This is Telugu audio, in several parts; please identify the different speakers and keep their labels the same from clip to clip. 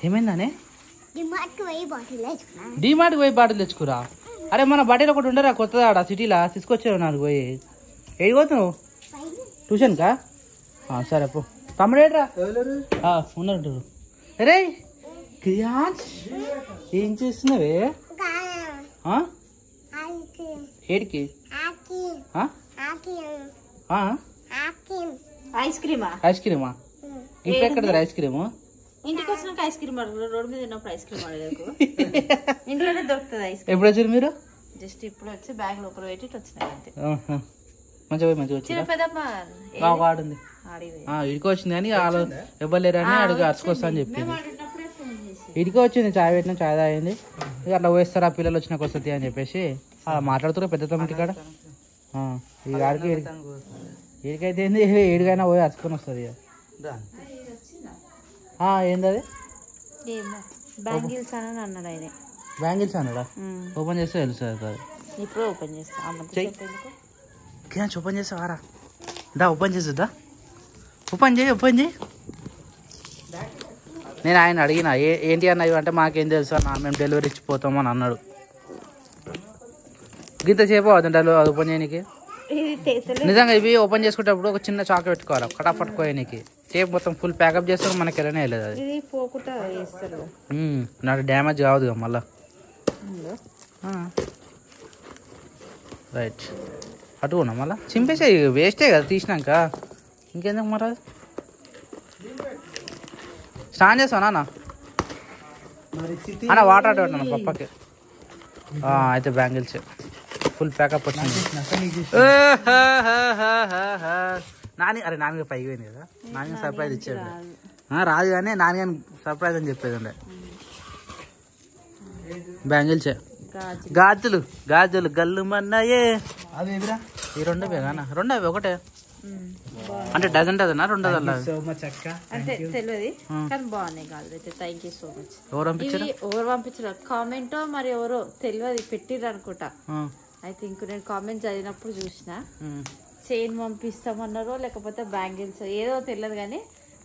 Speaker 1: ఏమైందానే? డిమార్ట్కి పోయి బాటిల్ తెచ్చుకురా. అరే మన బట్టలు ఒకటి ఉండరా కొత్తదా ఆడ సిటీలా తీసుకొచ్చావు నాకు పోయి. ఏది పోతున్నావు? ట్యూషన్కా? సరే పో. తమ్ముడు ఏడ్రా ఉన్నట్టు. అరే క్రియాన్స్ ఏం చేస్తున్నావే? ఏడికి?
Speaker 2: ఐస్ క్రీమా?
Speaker 1: ఐస్ క్రీమా? ఇప్పుడు ఎక్కడ ఐస్ క్రీము?
Speaker 2: ఇంటికి వచ్చినాక ఐస్ క్రీమ్ అడుగు. రోడ్ మీద ఉన్నప్పుడు ఐస్ క్రీమ్ అడగకు. ఇంట్లోనే దొరుకుతుంది ఐస్ క్రీమ్.
Speaker 1: ఎప్పుడు వచ్చారు మీరు?
Speaker 2: జస్ట్ ఇప్పుడు వచ్చి బ్యాగ్ లోపల పెట్టి వచ్చినాయి అంతే.
Speaker 1: మంచిగా వచ్చింది. వాడుంది ఇడికి వచ్చింది కానీ వాళ్ళు ఇవ్వలేరని అడిగి అరుచుకొస్తా అని చెప్పింది. ఇడికి వచ్చింది, చాయ్ పెట్టినా చాయ్ తాగింది. ఇక అట్లా పోయిస్తారు ఆ పిల్లలు వచ్చినాక వస్తుంది అని చెప్పేసి అలా మాట్లాడుతున్నారు పెద్ద తమ్ముడి కాడ. ఈ గాడికి ఏడికైతే ఏంది ఏడికైనా పోయి అరుచుకొని వస్తుంది. ఏంది అది?
Speaker 2: బ్యాంగిల్స్ అని అన్నాడు ఆయన.
Speaker 1: బ్యాంగిల్స్ అన్నాడా? ఓపెన్ చేస్తే తెలుస్తుంది.
Speaker 2: ఇప్పుడు ఓపెన్ చేస్తా.
Speaker 1: ఓపెన్ చేస్తావారా? దా ఓపెన్ చేద్దా. ఓపెన్ చేయి. నేను ఆయన అడిగిన ఏంటి అన్న ఇవంటే మాకేం తెలుసు అన్న, మేము డెలివరీ ఇచ్చిపోతాం అని అన్నాడు. గింత సేపు అవుతుంది అది ఓపెన్ చేయడానికి. నిజంగా ఇవి ఓపెన్ చేసుకునేటప్పుడు ఒక చిన్న చాక్ పెట్టుకోవాలి కటాఫట్ కోయడానికి. టేప్ మొత్తం ఫుల్ ప్యాకప్ చేస్తారు, మనకి వెళ్ళనే వెళ్ళదు అది. నాకు డ్యామేజ్ కావద్దు మళ్ళా. రైట్ అటుకున్నా మళ్ళీ చింపేసే వేస్టే కదా తీసినాక. ఇంకెందుకు మరి అది స్నానం చేస్తావా నాన్న? అన్న వాటర్ అటు పెట్టినా పప్పకి. అయితే బ్యాంగిల్స్ ఫుల్ ప్యాకప్ వచ్చింది. అరే నాన్నగా పైకి పోయింది కదా, నాన్న సర్ప్రైజ్ ఇచ్చాడు. రాదు కానీ నాన్న సర్ప్రైజ్ అని చెప్పేది ఉండే. బ్యాంగిల్స్ గాజులు గల్లు మన్నాయే. ఈ రెండు బేగానా? రెండు అవి ఒకటే అంటే డజన్ డజనా? రెండు
Speaker 2: అంటే తెలియదు కానీ బాగున్నాయి కాదు. Thank you so much. ఎవరు పంపించారు కామెంట్ మరి ఎవరో తెలియదు పెట్టిర్రు అనుకుంటా. ఐ థింక్ నేను కామెంట్ చదివినప్పుడు చూసిన చైన్ పంపిస్తామన్నారో లేకపోతే బ్యాంగిల్స్ ఏదో తెలియదు కానీ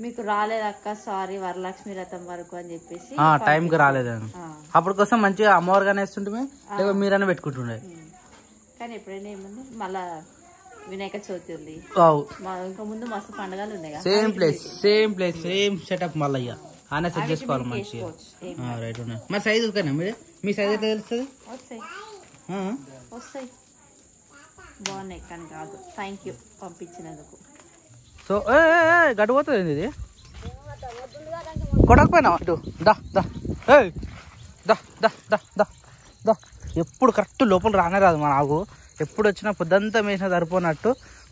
Speaker 2: మీకు రాలేదక్క సారీ వరలక్ష్మి రథం వరకు అని చెప్పేసి
Speaker 1: టైంకి రాలేదని. అప్పటి కోసం మంచిగా అమ్మవారుగానే వేస్తుంటే లేకపోతే మీరైనా పెట్టుకుంటుండే.
Speaker 2: కానీ ఎప్పుడైనా ఏముంది మళ్ళా వినాయక చవితి ఉంది ఇంకా ముందు మస్తు పండుగలు ఉన్నాయి.
Speaker 1: సేమ్ ప్లేస్ సేమ్ సెటప్ మళ్ళీ ఆనే సెట్ చేసుకోవాలి మంచిగా. రైట్ ఉన్నాయి. మరి సైజు కానీ మీ సైజ్ ఎట్లా తెలుస్తుంది?
Speaker 2: వస్తాయి బాగున్నాయి కానీ కాదు. Thank you పంపించినందుకు.
Speaker 1: సో గడ్డు పోతుంది ఇది కొట్టకపోయినా ఇటు దా దా దా దా దా దా దా. ఎప్పుడు కరెక్ట్ లోపల రానే రాదు మా నాకు. ఎప్పుడు వచ్చినా పొద్దంతా మేసినా సరిపోనట్టు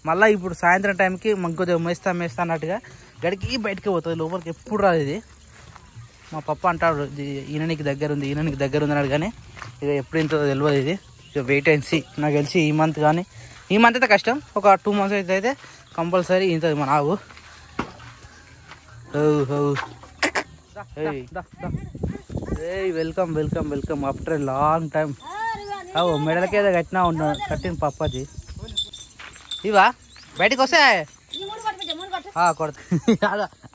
Speaker 1: మళ్ళీ ఇప్పుడు సాయంత్రం టైంకి ఇంకొద్దిగా మేస్తా అన్నట్టుగా గడికి బయటకి పోతుంది, లోపలికి ఎప్పుడు రాదు ఇది. మా పప్ప అంటాడు ఈయననికి దగ్గర ఉంది అన్నాడు కానీ ఇక ఎప్పుడు ఇంత తెలియదు ఇది. ఇక వెయిట్ అండ్ సీ. నాకు తెలిసి ఈ మంత్ అయితే కష్టం, ఒక 2 months అయితే కంపల్సరీ ఇంతది మన ఆగు. Welcome after a long time. మెడలకి ఏదో కట్టిన పప్పది. ఇవా బయటకు వస్తే కొడతా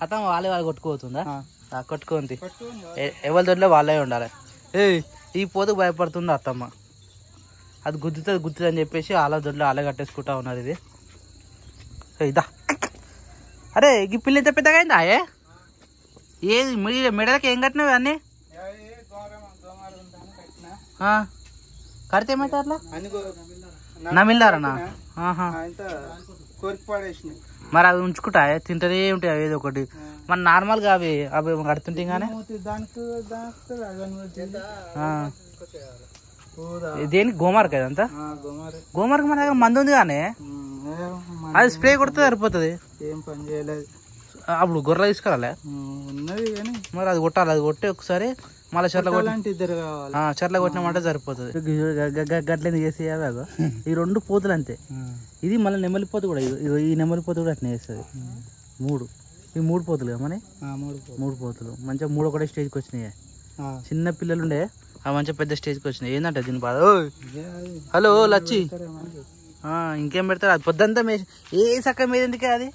Speaker 1: అతను వాళ్ళే కొట్టుకోతుందా? కొట్టుకోండి ఎవరి దొడ్లో వాళ్ళే ఉండాలి. ఈ పోతుకు భయపడుతుంది అత్తమ్మ. అది గుద్దుతుంది అని చెప్పేసి వాళ్ళ దొడ్లో వాళ్ళే కట్టేసుకుంటా ఉన్నారు. ఇది ఇదా. అరే ఈ పిల్ల ఇంత పెద్దగా అయిందా? ఏది మెడలకి ఏం కట్టినవి అన్నీ? కడితే ఏమైతే అట్లా నమిల్లారనా? మరి అవి ఉంచుకుంటా తింటనే ఉంటాయి ఏదో ఒకటి. మన నార్మల్గా అవి కడుతుంటే కానీ దేనికి గోమార్క్ అదంతా? గోమార్క్ మన దగ్గర మందు ఉంది కానీ అది స్ప్రే కొడితే సరిపోతుంది.
Speaker 3: ఏం పని చేయలేదు.
Speaker 1: అప్పుడు గొర్రె తీసుకురాలే
Speaker 3: ఉన్నది కానీ
Speaker 1: మరి అది కొట్టాలి. అది కొట్టి ఒకసారి మళ్ళీ చెట్ల
Speaker 3: చెట్ల
Speaker 1: కొట్టినమంటే సరిపోతుంది. గట్లని చేసి ఈ 2 పోతులు అంతే. ఇది మళ్ళీ నెమలిపోతు కూడా, ఈ నెమలిపోతు కూడా అట్నే చేస్తుంది. 3 ఈ 3 పోతులు కదా మరి 3 పోతులు మంచిగా 3 ఒకటే స్టేజ్కి వచ్చినాయి. చిన్న పిల్లలు ఉండే అవి మంచిగా పెద్ద స్టేజ్కి వచ్చినాయి. ఏంటంటే దీని బాధ. హలో లచ్చి ఇంకేం పెడతారు అది పొద్దంతా మేసి ఏ సక్క మీద ఎందుకే అది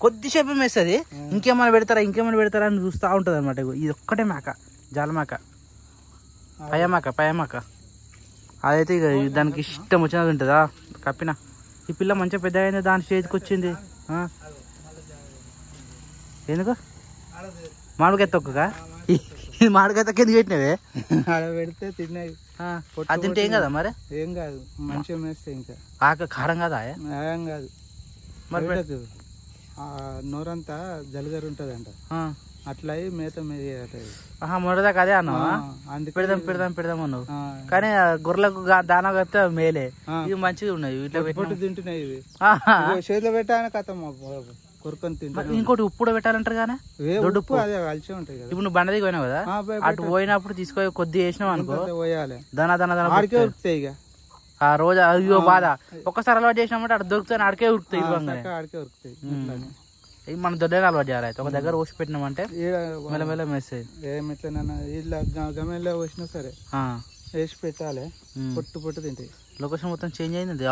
Speaker 1: కొద్దిసేపు మేస్తుంది ఇంకేమైనా పెడతారా అని చూస్తూ ఉంటుంది అనమాట. ఇది ఒక్కటే మేక జాల మేక పయమాక అదైతే ఇక దానికి ఇష్టం వచ్చినది ఉంటుందా కప్పిన. ఈ పిల్ల మంచిగా పెద్ద అయింది దాని స్టేజ్కి వచ్చింది. ఎందుకు మామిడికాయ తొక్కగా ఇది మామిడికాయ తొక్క ఎందుకు పెట్టినవే
Speaker 3: ఆడ పెడితే తిన్నాయి
Speaker 1: అది తింటే ఏం కదా మరి
Speaker 3: ఏం కాదు మంచిగా మేస్తే ఇంకా
Speaker 1: కారం కదా
Speaker 3: ఏం కాదు మరి నోరంతా జలగరు ఉంటదంట అట్లా మేత
Speaker 1: మొదటిదాకా అదే అన్నావా పెడదాం అన్నావు కానీ గొర్రెలకు దానా కడితే మేలే ఇవి మంచిగా ఉన్నాయి ఇట్లా
Speaker 3: తింటున్నాయి ఇవి చేతిలో పెట్టాను కథ కొరుకొని తింటాను. ఇంకోటి
Speaker 1: ఉప్పుడు పెట్టాలంటారు కానీ దొడ్డు ఉప్పు
Speaker 3: అదే కలిసి ఉంటాయి కదా.
Speaker 1: ఇప్పుడు నువ్వు బండదికి పోయినావు కదా అటు పోయినప్పుడు తీసుకొని కొద్దిగా వేసినావు అనుకో
Speaker 3: పోయాలి
Speaker 1: దానా
Speaker 3: ఆడికే ఉరుకుతాయి ఇక
Speaker 1: ఆ రోజు అయ్యో బాధ ఒక్కసారి అలవాటు చేసినామంటే అటు దొరుకుతాయి ఆడికే ఉరుకుతాయి
Speaker 3: ఆడికే ఉరుకుతాయి.
Speaker 1: మన దొడ్డగా అలవాటు చేయాలి అయితే ఒక దగ్గర పోసి పెట్టినామంటే మెల్లమెల్ల మెసేజ్
Speaker 3: ఏమిట్లనన్నా ఇలా గమనంలో వచ్చినా సరే వేసి పెట్టాలి పొట్టు తింటాయి.
Speaker 1: లొకేషన్ మొత్తం చేంజ్ అయింది.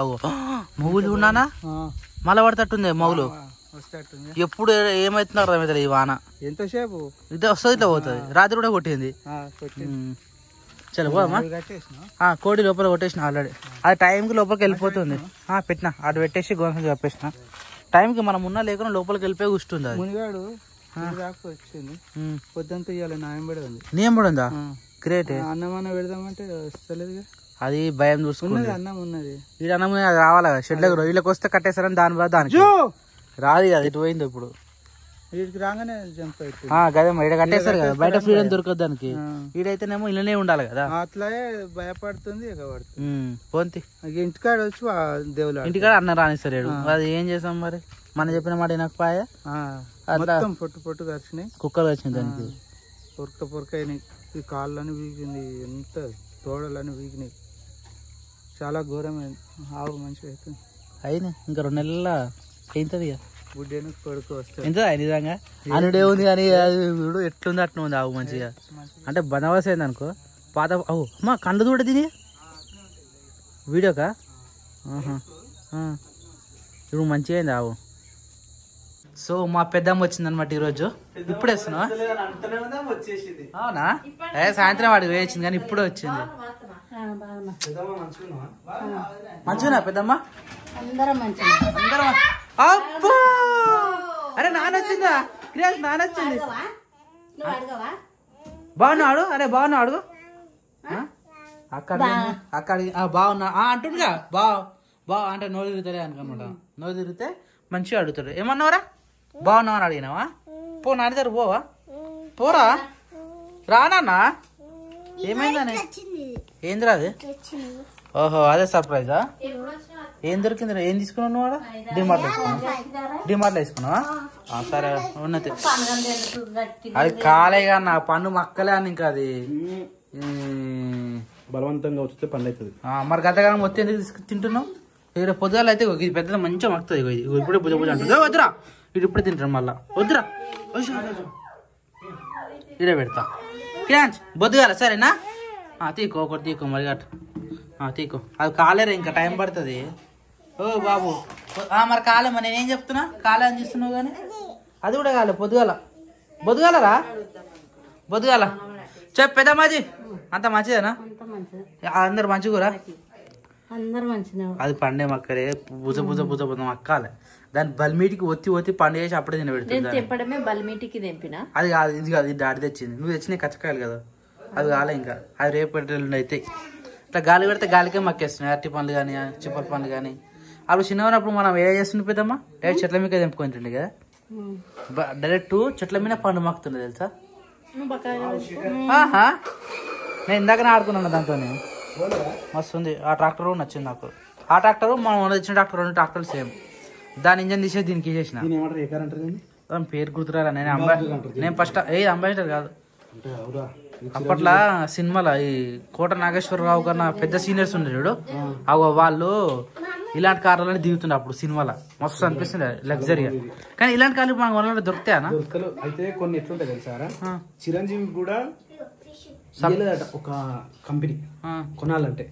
Speaker 1: మొగులు ఉన్నానా మళ్ళా పడతట్టుంది మొగులు ఎప్పుడు ఏమైతున్నారు అర్థమవుతుంది ఈ వాన
Speaker 3: ఎంతసేపు
Speaker 1: ఇదే వస్తుంది ఇట్లా పోతుంది. రాత్రి కూడా కొట్టింది. చలో పోదమ్మా. కోడి లోపల కొట్టేసిన ఆల్రెడీ అది టైంకి లోపలికి వెళ్ళిపోతుంది. పెట్టినా అటు పెట్టేసి గోసం చెప్పేసిన టైంకి మనం ఉన్నా లేకుండా లోపలికి వెళ్ళిపోయి కూర్చుంది. అది
Speaker 3: మునిగాడు వచ్చింది పొద్దుంతా ఇవ్వాలి
Speaker 1: నియం కూడా ఉందా గ్రేట్.
Speaker 3: అన్నమన్న పెడదామంటే వస్తలేదు
Speaker 1: అది భయం చూసుకున్నది.
Speaker 3: అన్నం ఉన్నది
Speaker 1: ఈ అన్నం అది రావాలి కదా షెడ్లకు రొయ్యలకు వస్తే కట్టేస్తారని దాని బాధ దానికి రాదు కదా ఇటు పోయింది. ఇప్పుడు
Speaker 3: రాగానే జంప్ అవుతుంది
Speaker 1: కదా ఇక్కడ కట్టేస్తారు కదా బయట ఫ్రీడమ్ దొరకదు దానికి. ఈడైతేనేమో ఇళ్ళనే ఉండాలి కదా
Speaker 3: అట్లాగే భయపడుతుంది
Speaker 1: పోంతి
Speaker 3: ఇంటికాడ వచ్చి దేవుడు
Speaker 1: ఇంటికాడ అన్న రానిస్తారు. అది ఏం చేసాం మరి మనం చెప్పిన మాట వినకపోయా
Speaker 3: మొత్తం పొట్టు కలిసినాయి
Speaker 1: కుక్కలు వచ్చింది దానికి
Speaker 3: పొరకైనాయి. ఈ కాళ్ళని వీగింది ఎంత తోడలని వీగినాయి చాలా ఘోరమైంది. ఆవు మంచిగా అవుతుంది
Speaker 1: అయినా ఇంకా 2 నెలల అవుతుంది ఇక
Speaker 3: గుడ్డెను కొడుకు వస్తుంది
Speaker 1: ఎంత నిజంగా అనుడే ఉంది కానీ అది ఎట్లుంది అట్లా ఉంది ఆవు మంచిగా అంటే బనవాస్ అయింది అనుకో పాత అమ్మా కండు దూడ తిని వీడియోకా ఇప్పుడు మంచిగా అయింది ఆవు. సో మా పెద్దమ్మ వచ్చింది అనమాట ఈరోజు. ఇప్పుడు వేస్తున్నావా అవునా సాయంత్రం వాడికి వేయించింది కానీ ఇప్పుడే వచ్చింది. మంచిగా పెద్దమ్మ అందరం అబ్బో అరే నానొచ్చిందా క్రియాస్ నానొచ్చింది బాగున్నాడు. అరే బాగున్నా అడుగు అక్కడ బాగున్నా అంటుండగా బావ అంటే నోరు తిరుగుతాడే అనుకనమాట. నోరు తిరిగితే మంచిగా అడుగుతాడు ఏమన్నావరా బాగున్నావు అని అడిగినావా పో నాని దగ్గర పోవా పోరా రానా ఏమైందని ఏందిరా అది ఓహో అదే సర్ప్రైజా ఏం దొరికింది ఏం తీసుకున్నావు నువ్వు డిమార్ట్లో వేసుకున్నావా సరే ఉన్నది అది కాలేగా నా పన్ను మక్కలే అని ఇంకా అది
Speaker 4: బలవంతంగా వస్తే పని అవుతుంది
Speaker 1: మరి గతకాలం మొత్తం ఎందుకు తింటున్నావు ఇక్కడ పొద్దుగాల అయితే ఇది పెద్ద మంచిగా మక్కుతుంది ఇప్పుడే పూజ అంటుంది వద్దురా ఇటు ఇప్పుడే తింటారు మళ్ళా వద్దురా ఇదే పెడతా క్రాంచ్ బొద్దుగాల సరేనా తీకో ఒకటి తీకో మరి అటు తీకో అది కాలేరా ఇంకా టైం పడుతుంది. ఓ బాబు మరి కాలేమా నేనేం చెప్తున్నా కాలే అని చేస్తున్నావు కానీ అది కూడా కాలే బొద్దుగాలరా బొద్దుగాల పెద్దమ్మాజీ అంత మంచిదేనా అందరు మంచిగురా అది పండే మక్కరే బుజ మక్కాలే దాని బల్మీటికి ఒత్తి పండు చేసి అప్పుడే
Speaker 2: తినబెడుతుంది.
Speaker 1: అది కాదు ఇది కాదు ఇది డాడీ తెచ్చింది నువ్వు తెచ్చినాయి కచ్చకాయలు కదా అది కాలే ఇంకా అది రేపు అయితే ఇట్లా గాలి పెడితే గాలికే మక్కేస్తున్నాయి అరటి పండ్లు కానీ చిప్పల పండ్లు కానీ అప్పుడు చిన్నప్పుడు మనం ఏ చేస్తుండే పెద్దమ్మా డైరెక్ట్ చెట్ల మీద తెంపుకుంటుండే కదా డైరెక్ట్ చెట్ల మీద పండు మక్కుతుండే తెలుసా. నేను ఇందాకనే ఆడుకున్నాను దాంతో మస్తు ఉంది. ఆ ట్రాక్టర్ కూడా నచ్చింది నాకు. ఆ ట్రాక్టర్ మనం తెచ్చిన ట్రాక్టర్ 2 ట్రాక్టర్లు సేమ్ దాని ఇంజన్ తీసేసి దీనికి వేసేసిన దాని పేరు గుర్తురాలా. నేను ఫస్ట్ అంబాసిడర్ కాదు అప్పట్లో సినిమాలో ఈ కోట నాగేశ్వరరావు కన్నా పెద్ద సీనియర్స్ ఉండే చూడు వాళ్ళు ఇలాంటి కార్లని దిగుతుండే అప్పుడు సినిమాలో మస్తు అనిపిస్తుంది లగ్జరీగా. కానీ ఇలాంటి కార్లు మన వల్ల దొరుకుతాయనా
Speaker 4: అయితే కొన్ని ఎట్లుంటాయి తెలుసారా చిరంజీవి కూడా ఒక కంపెనీ కొనాలంటే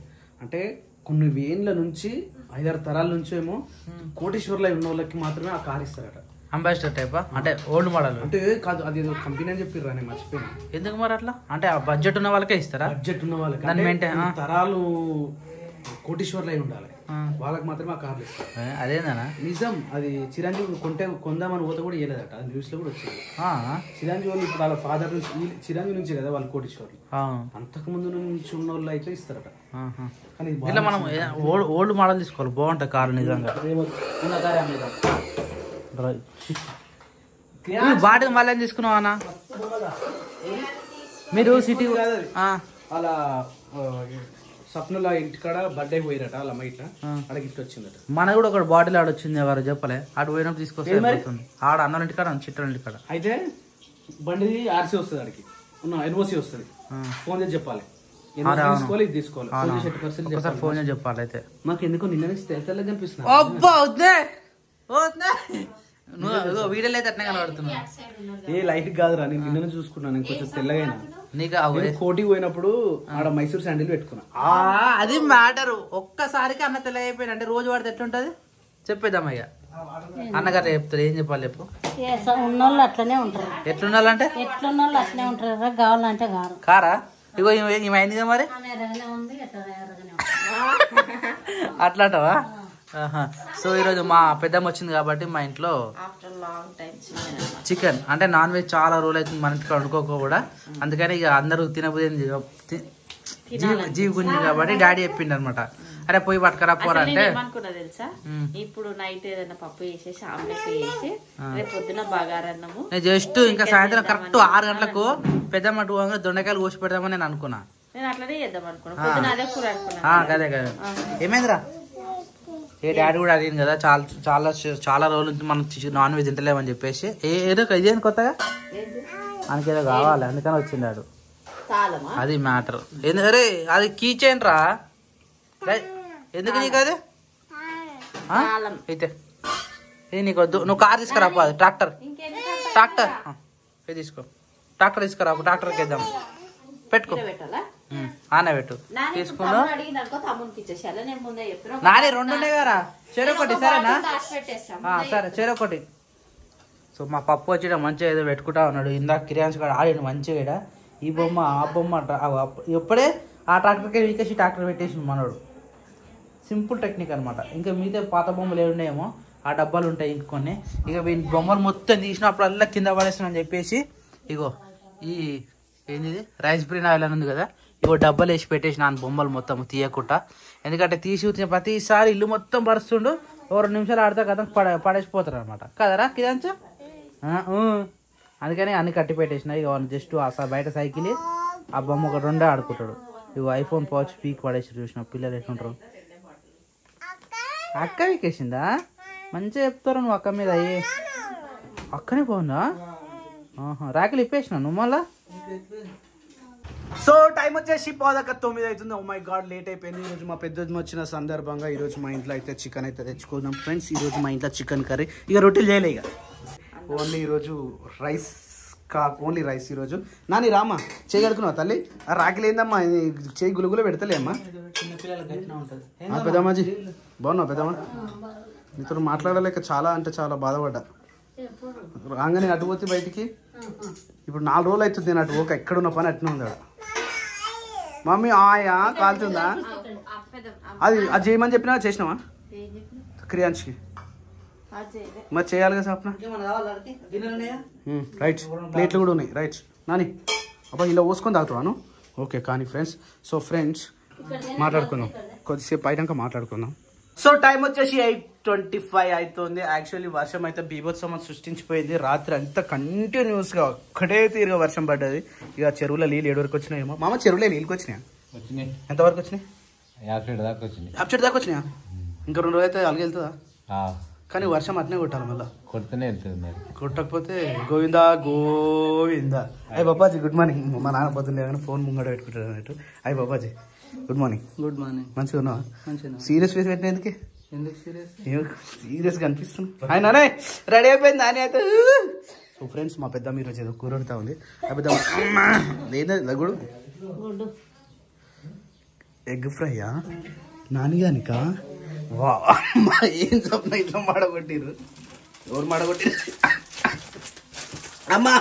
Speaker 4: అంటే కొన్ని వేల నుంచి 5-6 తరాల నుంచి ఏమో కోటేశ్వర్లో ఉన్న వాళ్ళకి మాత్రమే ఆ కార్ ఇస్తారట.
Speaker 1: అంబాసిడర్ టైపా అంటే ఓల్డ్ మోడల్
Speaker 4: అంటే కాదు, అది ఏదో కంపెనీ అని చెప్పిర్రు, నేను మర్చిపోయినా.
Speaker 1: ఎందుకు మరి అట్లా? అంటే ఆ బడ్జెట్ ఉన్న వాళ్ళకే ఇస్తారా?
Speaker 4: బడ్జెట్ ఉన్న వాళ్ళకి
Speaker 1: దాన్ని మెయింటైన్
Speaker 4: తరాలు కోటేశ్వర్లో అయి ఉండాలి, వాళ్ళకి మాత్రమే ఆ కార్లు ఇస్తారు.
Speaker 1: అదేందనా
Speaker 4: నిజం. అది చిరంజీవి కొందామని పోతే కూడా ఇవ్వలేదట, అది న్యూస్ లో కూడా వచ్చింది. చిరంజీవి వాళ్ళు ఇప్పుడు వాళ్ళ ఫాదర్ నుంచి, చిరంజీవి నుంచి కదా వాళ్ళు కోటేశ్వర్లు, అంతకు ముందు నుంచి ఉన్న వాళ్ళు అయితే ఇస్తారట. కానీ
Speaker 1: ఇట్లా మనం ఓల్డ్ మోడల్ తీసుకోవాలి, బాగుంటాయి కార్లు నిజంగా. బాటి మళ్ళీ ఏం తీసుకున్నావు అన్న? మీరు సిటీ
Speaker 4: అలా స్వప్నలో ఇంటికాడ బర్త్డే పోయిరట, వాళ్ళ అమ్మ ఇట్లా అక్కడ గిఫ్ట్ వచ్చిందట.
Speaker 1: మన కూడా ఒక బాటిల్ ఆడ వచ్చింది, ఎవరు చెప్పలే. ఆడ పోయినప్పుడు తీసుకొస్తే ఆడ అన్న ఇంటికాడ చిట్ట ఇంటికాడ.
Speaker 4: అయితే బండిది ఆర్సీ వస్తుంది, అడిగి ఎన్ఓసి వస్తుంది, ఫోన్ చేసి చెప్పాలి, తీసుకోవాలి, ఇది తీసుకోవాలి,
Speaker 1: ఫోన్ చేసి చెప్పాలి. అయితే
Speaker 4: మాకు ఎందుకో నిన్న తెల్లగా కనిపిస్తుంది.
Speaker 1: వీడియోలో అయితే అట్నే కనబడుతున్నా.
Speaker 4: ఏ లైట్ కాదురా, నేను నిన్న చూసుకున్నాను, నేను కొంచెం తెల్లగైనా. కోటికి పోయినప్పుడు ఆడ మైసూర్ శాండిల్ పెట్టుకున్నా.
Speaker 1: అది మ్యాటర్. ఒక్కసారికి అన్న తెల్ల అయిపోయిన అంటే రోజు వాడితే ఎట్లుంటది చెప్పేద్దామయ్యా. అన్నగారు చెప్తారు, ఏం చెప్పాలి చెప్పు.
Speaker 5: ఉన్నోళ్ళు అట్లనే ఉంటారు.
Speaker 1: ఎట్లుండాలంటే
Speaker 5: ఎట్లున్నోళ్ళు అట్లనే ఉంటారు, కావాలంటే కారు
Speaker 1: కారా. ఇగో ఈమె అయిందిగా మరి అట్లాంటవా? సో ఈరోజు మా పెద్దమ్మ వచ్చింది కాబట్టి మా ఇంట్లో చికెన్ అంటే నాన్ వెజ్ చాలా రోజులు అవుతుంది మన ఇంటికి వండుకోక కూడా. అందుకని ఇక అందరూ తినబోయింది జీవి గుంజి కాబట్టి డాడీ చెప్పిండు అనమాట, అరే పోయి పట్టుకరా పోరా అంటే.
Speaker 2: తెలుసా, ఇప్పుడు నైట్ ఏదైనా పప్పు చేసేసి ఆమ్లెట్ వేసి రేపు పొద్దున బగారన్నము
Speaker 1: జస్ట్ ఇంకా సాయంత్రం కరెక్ట్ 6 గంటలకు పెద్దమ్మ 2 గంటలకు దొండకాయలు కోసి పెడదామని నేను అనుకున్నా.
Speaker 2: నేను అట్లనే చేద్దాం అనుకున్నా, అదే కూర అనుకున్నా.
Speaker 1: కదే కదా. ఏమైందిరా? ఏ డాడీ కూడా అడిగింది కదా, చాలా రోజుల నుంచి మనం నాన్ వెజ్ తింటలేమని చెప్పేసి. ఏదో ఇదేంది కొత్తగా మనకేదో కావాలి అందుకని వచ్చిందాడు. అది మ్యాటర్. అరే అది కీచైన్ రా, ఎందుకు నీకు అది? అయితే ఇది నీకు వద్దు, నువ్వు కార్ తీసుకురా. అది ట్రాక్టర్ ఇది తీసుకో, ట్రాక్టర్ తీసుకురా, ట్రాక్టర్కి వేద్దాం. పెట్టుకో, ఆనే పెట్టు. తీసుకున్నా నాని 2 ఉన్నాయి కదా, చెరొకటి సరేనా? సరే చెరొకటి. సో మా పప్పు వచ్చి మంచిగా ఏదో పెట్టుకుంటా ఉన్నాడు. ఇందాక కిరాన్స్ కూడా ఆడాడు మంచిగా. ఈ బొమ్మ ఆ బొమ్మ ఎప్పుడే ఆ ట్రాక్టర్కి వీకేసి ట్రాక్టర్ పెట్టేసి మనోడు. సింపుల్ టెక్నిక్ అనమాట. ఇంకా మిగతా పాత బొమ్మలు ఏమున్నాయేమో ఆ డబ్బాలు ఉంటాయి ఇంకొన్ని. ఇక వీళ్ళ బొమ్మలు మొత్తం తీసినప్పుడల్లా కింద పడేస్తానని చెప్పేసి ఇగో ఈ ఏంది రైస్ బ్రీన్ ఆయిల్ అని ఉంది కదా, ఇగో డబ్బాలు వేసి పెట్టేసిన బొమ్మలు మొత్తం తీయకుండా. ఎందుకంటే తీసి వచ్చిన ప్రతిసారి ఇల్లు మొత్తం పరుస్తుండు, 2 నిమిషాలు ఆడితే కదా పడేసిపోతారు అనమాట కదరా కిదాంచ. అందుకని అన్ని కట్టి పెట్టేసిన. ఇక జస్ట్ బయట సైకిల్ ఆ బొమ్మ ఒక 2 ఆడుకుంటాడు. ఇగో ఐఫోన్ పౌచ్ పీక్ పడేసి చూసిన పిల్లలు ఎట్లుంటారు. అక్క వీకేసిందా? మంచిగా చెప్తారు నువ్వు అక్క మీద. అయ్యే అక్కనే పోయిందా? రాకిలు ఇప్పేసిన నువ్వు మళ్ళా.
Speaker 4: సో టైం వచ్చేసి 9 అవుతుంది. ఓ మై గాడ్ లేట్ అయిపోయింది. ఈరోజు మా పెద్దమ్మ వచ్చిన సందర్భంగా ఈరోజు మా ఇంట్లో అయితే చికెన్ అయితే తెచ్చుకుందాం ఫ్రెండ్స్. ఈరోజు మా ఇంట్లో చికెన్ కర్రీ. ఇక రొట్టెలు చేయలే, ఇక ఓన్లీ ఈరోజు రైస్. ఓన్లీ రైస్ ఈరోజు. నాని రామా చేయి కడుకున్నావా తల్లి? ఆ రాకిలు ఏందమ్మా చేయి గులుగులో పెడతలే అమ్మా. పెద్దమ్మాజీ బాగున్నావు పెద్దమ్మ? నీతో మాట్లాడలేక చాలా అంటే చాలా బాధపడ్డా. రాగానే అటు పోతే బయటికి. ఇప్పుడు 4 రోజులు అవుతుంది నేను అటు పోక. ఎక్కడున్న పని అట్నే ఉంది. మమ్మీ ఆయా కాలుతుందా? అది చేయమని చెప్పినా చేసినావా క్రియాన్స్కి? మరి చేయాలి కదా స్వప్న. రైట్ ప్లేట్లు కూడా ఉన్నాయి. రైట్ నాని అబ్బా ఇలా పోసుకొని తాగుతావాను. ఓకే కానీ ఫ్రెండ్స్. సో ఫ్రెండ్స్ మాట్లాడుకుందాం కొద్దిసేపు అయినాక మాట్లాడుకుందాం. సో టైం వచ్చేసి 8:25 అవుతుంది. యాక్చువల్లీ వర్షం అయితే బీభత్సవం సృష్టించిపోయింది. రాత్రి అంతా కంటిన్యూస్గా ఒక్కటే తీరుగా వర్షం పడ్డది. ఇక చెరువులో నీళ్ళు 7 వరకు వచ్చినాయేమో. మామ చెరువులో నీళ్ళకి వచ్చినాయా? ఎంతవరకు వచ్చినాయి? 50 దాకా వచ్చినాయా? ఇంకా 2 రోజులు అయితే అలాగే వెళ్తుందా? కానీ వర్షం అట్నే కొట్టాలి మళ్ళీ. కొడుతూనే వెళ్తుంది. కొట్టకపోతే గోవిందా గోవిందా. అయ్యి బాబాజీ గుడ్ మార్నింగ్. మా నాన్న పొద్దున్న కానీ ఫోన్ ముంగడ పెట్టుకుంటాడు అన్నట్టు. అయ్యి Babaji good morning. Good morning. మంచిగా ఉన్నావా? సీరియస్ ఫేస్ పెట్టిన ఎందుకు? సీరియస్ గా అనిపిస్తుంది. ఆయన రెడీ అయిపోయింది ఆయన అయితే. సో ఫ్రెండ్స్ మా పెద్ద మీరు ఏదో కూర వండుతా ఉంది. ఆ పెద్ద లేదా లగుడు ఎగ్ ఫ్రైయా? నానిగానికా వా ఏం స్వప్న ఇట్లా మాడగొట్టిరు ఎవరు మాడగొట్టిరు అమ్మా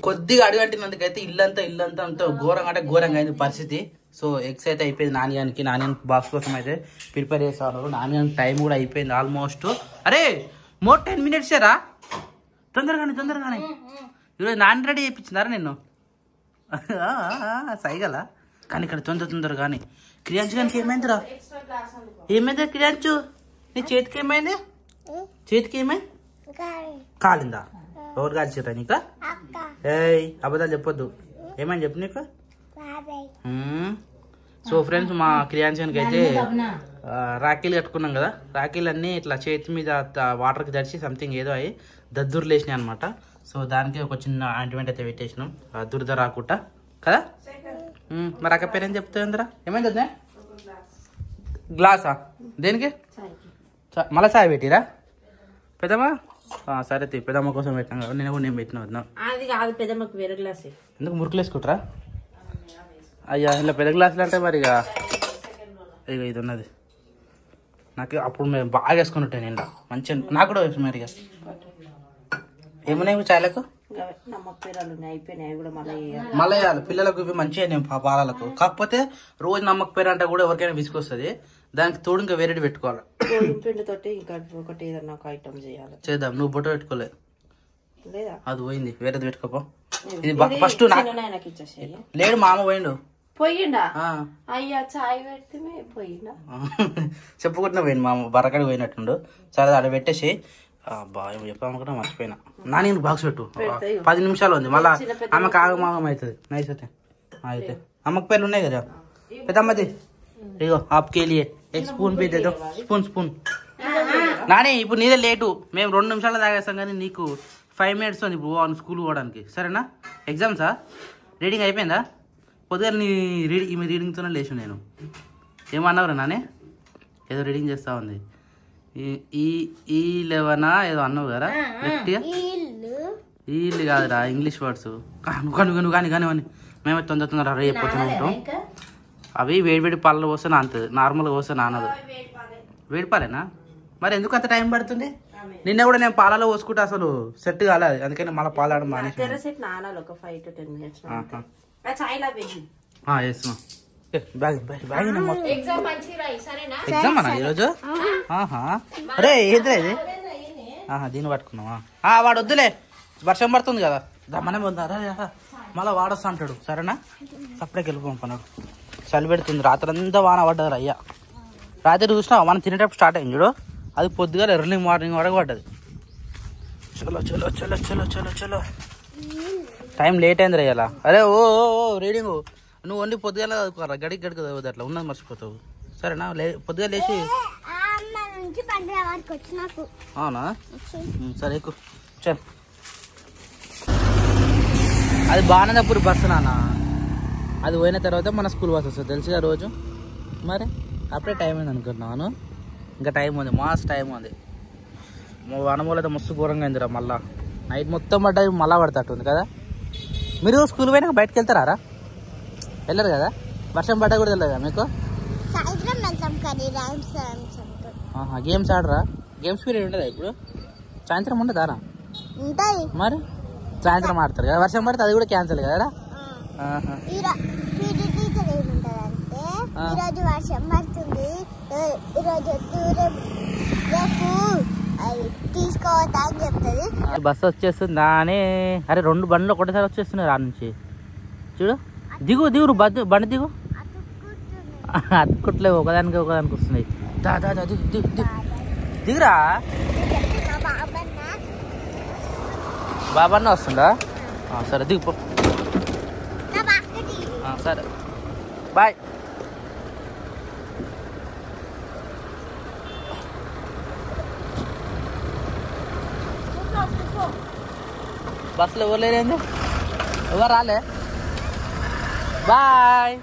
Speaker 4: కొద్దిగా అడుగంటినందుకైతే ఇల్లంతా అంత ఘోరంగా అంటే ఘోరంగా అయింది పరిస్థితి. సో ఎగ్స్ అయితే అయిపోయింది నానియానికి బాక్స్ కోసం అయితే ప్రిపేర్ చేసేవాళ్ళు. నానియానికి టైం కూడా అయిపోయింది ఆల్మోస్ట్. అరే మోర్ 10 minutes రా తొందరగానే ఈరోజు నాని రెడీ చేయించిందారా నిన్ను సైగల కానీ ఇక్కడ తొందర కానీ క్రియాంచు గానికి ఏమైందిరా ఏమైందిరా క్రియాంచు నీ చేతికి ఏమైంది కాలిందా ఎవరు కాల్చిరా నీకు ఏయ్ అబద్ధాలు చెప్పొద్దు ఏమైంది చెప్పు నీకు. సో ఫ్రెండ్స్ మా క్రియాంచానికి అయితే రాఖీలు కట్టుకున్నాం కదా రాఖీలు అన్నీ ఇట్లా చేతి మీద వాటర్కి తడిచి సంథింగ్ ఏదో అయ్యి దద్దుర్లు వేసినాయి అనమాట. సో దానికి ఒక చిన్న ఆయింట్మెంట్ అయితే పెట్టేసినాం దురద రాకుండా కదా. మరి అక్క పేరు ఏం చెప్తుందిరా ఏమైంది అదే గ్లాసా దేనికి మళ్ళా చాయ్ పెట్టిరా పెద్దమ్మా సరే పెద్దమ్మ కోసం పెట్టినాం కదా నేను కూడా నేను పెట్టిన వద్దాం
Speaker 2: అది కాదు పెద్దమ్మకి వేరే గ్లాస్
Speaker 4: ఎందుకు మురుకులు వేసుకుంటారా అయ్యా ఇలా పెద్ద గ్లాసులు అంటే మరి ఇక ఇది ఉన్నది నాకు అప్పుడు మేము బాగా వేసుకుని ఉంటాను నిండా మంచిగా నాకు కూడా వేసు మరి ఇక ఏమున్నాయి చాయలకు మళ్ళీ వేయాలి పిల్లలకు ఇవి మంచిగా నేను పాలకు కాకపోతే రోజు నమ్మక పేరు అంటే కూడా ఎవరికైనా విసుకొస్తుంది దానికి తోడు ఇంకా వేరేది పెట్టుకోవాలి
Speaker 2: పిండితోటి ఇంకా ఒకటి ఏదన్నా ఒక ఐటమ్ చేయాలి చేద్దాం.
Speaker 4: నువ్వు బొట్ట పెట్టుకోలేదు
Speaker 2: లేదా అది
Speaker 4: పోయింది వేరేది పెట్టుకోపో ఇది ఫస్ట్ లేడు మామ పోయిండు
Speaker 2: పోయిండా అయ్యా చాయ్ పెడితే పోయిండా
Speaker 4: చెప్పుకుంటున్నా పోయింది మామ బరకడి పోయినట్టుండు. సరే అక్కడ పెట్టేసి చెప్పామనుకుంటా మర్చిపోయినా నా నేను బాక్స్ పెట్టు 10 నిమిషాలు ఉంది మళ్ళీ ఆమెకు ఆగమాగం అవుతుంది నైస్ అయితే అమ్మకి పేర్లు ఉన్నాయి కదా పెద్దమ్మది ఇగో ఆప్కే లియే एक spoon P they though spoon Nani ఇప్పుడు నీదే లేటు మేము 2 నిమిషాలు తాగేస్తాం కానీ నీకు 5 minutes ఉంది ఇప్పుడు స్కూల్ పోవడానికి సరేనా. ఎగ్జామ్సా రీడింగ్ అయిపోయిందా పొద్దుగా నీ ఈమె రీడింగ్తోనే లేచు నేను ఏమన్నావురా నానే ఏదో రీడింగ్ చేస్తా ఉంది ఈ 11 ఏదో అన్నావు కదా గట్టిగా ఇల్లు కాదురా ఇంగ్లీష్ వర్డ్స్ నువ్వు కానీ మేమే తొందర రేపు ఉంటాం. అవి వేడివేడి పాలలో పోస్తే నానుతుంది నార్మల్గా పోస్తే నానదు. వేడి పాలేనా మరి ఎందుకు అంత టైం పడుతుంది నిన్న కూడా నేను పాలలో పోసుకుంటే అసలు సెట్ కాలేదు అందుకని మళ్ళీ పాలాడడం మానేసి ఎగ్జామ్ అన్నా ఈరోజు అరే ఏదిరా ఇది దీన్ని పట్టుకున్నావా వాడు వద్దులే వర్షం పడుతుంది కదా దమ్మనే పోతుందా మళ్ళీ వాడొస్తా అంటాడు సరేనా సపరేట్కి వెళ్ళిపోమన్నాడు. చలి పెడుతుంది రాత్రంతా వాన పడ్డది అయ్యా రాత్రి చూసినా మనం తినేటప్పుడు స్టార్ట్ అయింది చూడు అది పొద్దుగా ఎర్లీ మార్నింగ్ వరకు పడ్డది. చలో టైం లేట్ అయింది అయ్యాలా అరే ఓ రీడింగ్ నువ్వు ఓన్లీ పొద్దుగా చదువుకోరా గడికి చదువుతుంది అట్లా ఉన్నది మర్చిపోతావు సరేనా పొద్దుగా లేచి అవునా సరే ఎక్కువ చల్ అది బాణదపూర్ బస్సు నాన్న అది పోయిన తర్వాత మన స్కూల్ బస్ వస్తుంది తెలుసుగా రోజు మరి అప్పుడే టైం అయింది అనుకుంటున్నాను ఇంకా టైం ఉంది మాస్ టైం ఉంది వనమూల అయితే మస్తు ఘోరంగా అయిందిరా మళ్ళీ నైట్ మొత్తం పడ్డది మళ్ళీ పడతట్టుంది కదా. మీరు స్కూల్ పోయినాక బయటకు వెళ్తారా వెళ్ళరు కదా వర్షం పడ్డా కూడా తెలియదు కదా మీకు గేమ్స్ ఆడరా గేమ్స్ పీరియడ్ ఉంటుందా ఇప్పుడు సాయంత్రం ఉండదారా మరి సాయంత్రం ఆడతారు కదా వర్షం పడితే అది కూడా క్యాన్సిల్ కదరా. బస్సు వచ్చేస్తుంది దానే అరే 2 బండ్లు ఒకటేసారి వచ్చేస్తున్నాయి రా నుంచి చూడు దిగు బండి దిగు అతుకుట్లేవు ఒకదానికి వస్తున్నాయి దిగురా బాబన్న వస్తుందా సరే దిగిపో సరే బాయ్. బస్సులో ఎవరు లేరేంది ఎవరు రాలే బాయ్.